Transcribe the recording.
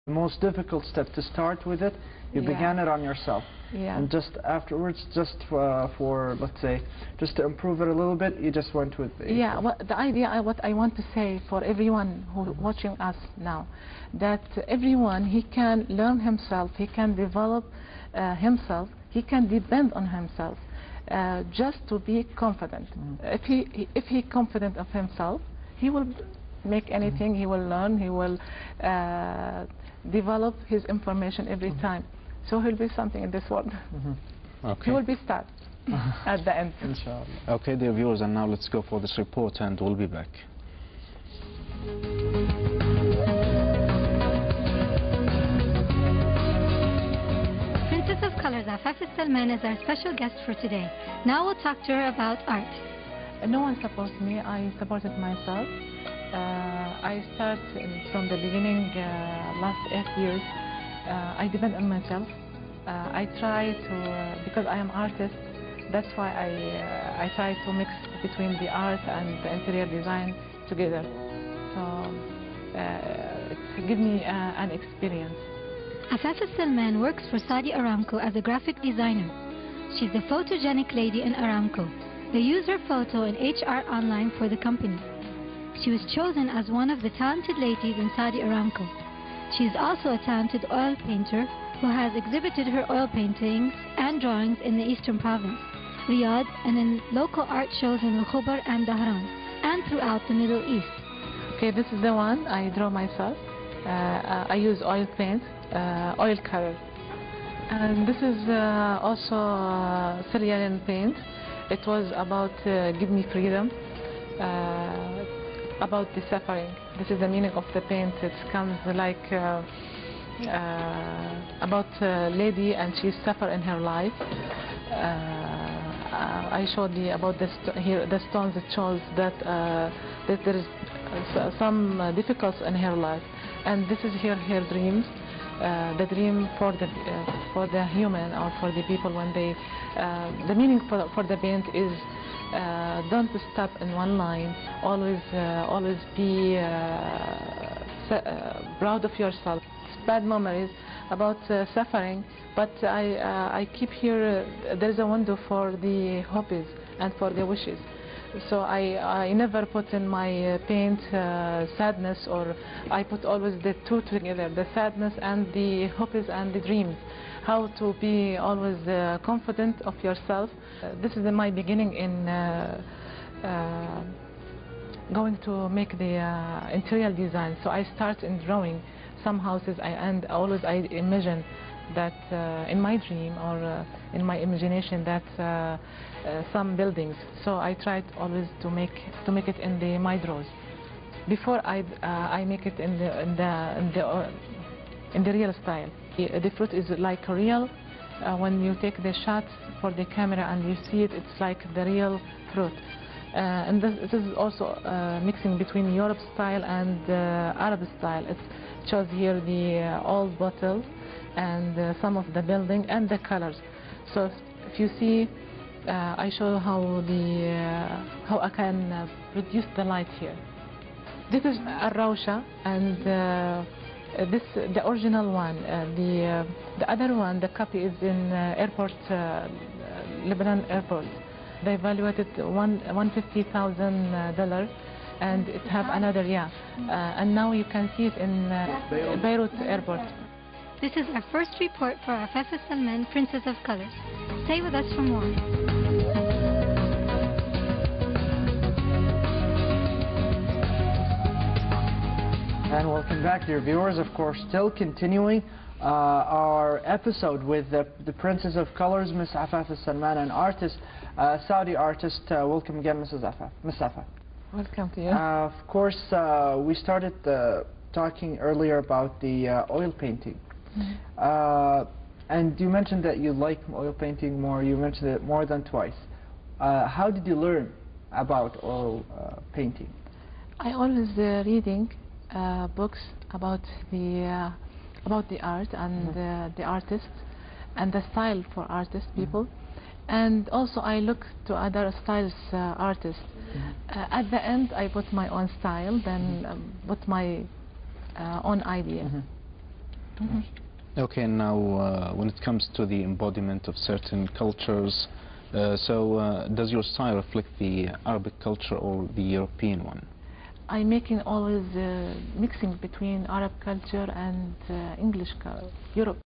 The most difficult step to start with it, you began it on yourself. Yeah. And just afterwards, just for let's say, just to improve it a little bit, you just went with the... Yeah, the idea, what I want to say for everyone who watching us now, that everyone, he can learn himself, he can develop himself, he can depend on himself, just to be confident. If he confident of himself, he will make anything, he will learn, he will develop his information every time. So he'll be something in this world. Okay. He will be star at the end. Inshallah. Okay, dear viewers, and now let's go for this report and we'll be back. Princess of Colors, Afaf Al-SALMAN is our special guest for today. Now we'll talk to her about art. No one supports me, I supported myself. I started from the beginning, last 8 years. I depend on myself. I try to, because I am artist, that's why I try to mix between the art and the interior design together. So it gives me an experience. Afaf Al-SALMAN works for Saudi Aramco as a graphic designer. She's the photogenic lady in Aramco. They use her photo in HR Online for the company. She was chosen as one of the talented ladies in Saudi Aramco. She is also a talented oil painter who has exhibited her oil paintings and drawings in the Eastern Province, Riyadh, and in local art shows in Al-Khobar and Dahran, and throughout the Middle East. Okay, this is the one I draw myself. I use oil paint, oil color. And this is also Syrian paint. It was about give me freedom, about the suffering. This is the meaning of the paint. It comes like about a lady and she suffer in her life. I showed you about here the stones. It shows that that there is some difficulties in her life, and this is her dreams. The dream for the human or for the people when they the meaning for the paint is don't stop in one line, always be proud of yourself. Bad memories about suffering, but I keep here there's a window for the hopes and for the wishes. So I never put in my paint sadness, or I put always the two together, the sadness and the hopes and the dreams. How to be always confident of yourself. This is my beginning in going to make the interior design. So I start in drawing some houses, and always I imagine that in my dream or in my imagination that some buildings. So I tried always to make it in my drawers. Before I make it in the real style. The fruit is like real. When you take the shot for the camera and you see it, it's like the real fruit. And this is also mixing between Europe style and Arab style. It shows here the old bottles and some of the building and the colors. So if you see, I show how I can produce the light here. This is a Rausha, and this the original one. The other one, the copy, is in airport, Lebanon airport. They evaluated $150,000, and it have another, and now you can see it in Beirut airport. This is our first report for Afaf Al-SALMAN, Princess of Colors. Stay with us for more. And welcome back, dear viewers. Of course, still continuing our episode with the Princess of Colors, Miss Afaf Al-SALMAN, an artist, Saudi artist. Welcome again, Mrs. Afaf. Miss Afaf. Welcome to you. Of course, we started talking earlier about the oil painting. And you mentioned that you like oil painting more. You mentioned it more than twice. How did you learn about oil painting? I always reading books about the art and the artists and the style for artist people, and also I look to other styles artists. At the end, I put my own style, then put my own idea. Okay, now when it comes to the embodiment of certain cultures, does your style reflect the Arabic culture or the European one? I'm making always mixing between Arab culture and English Europe.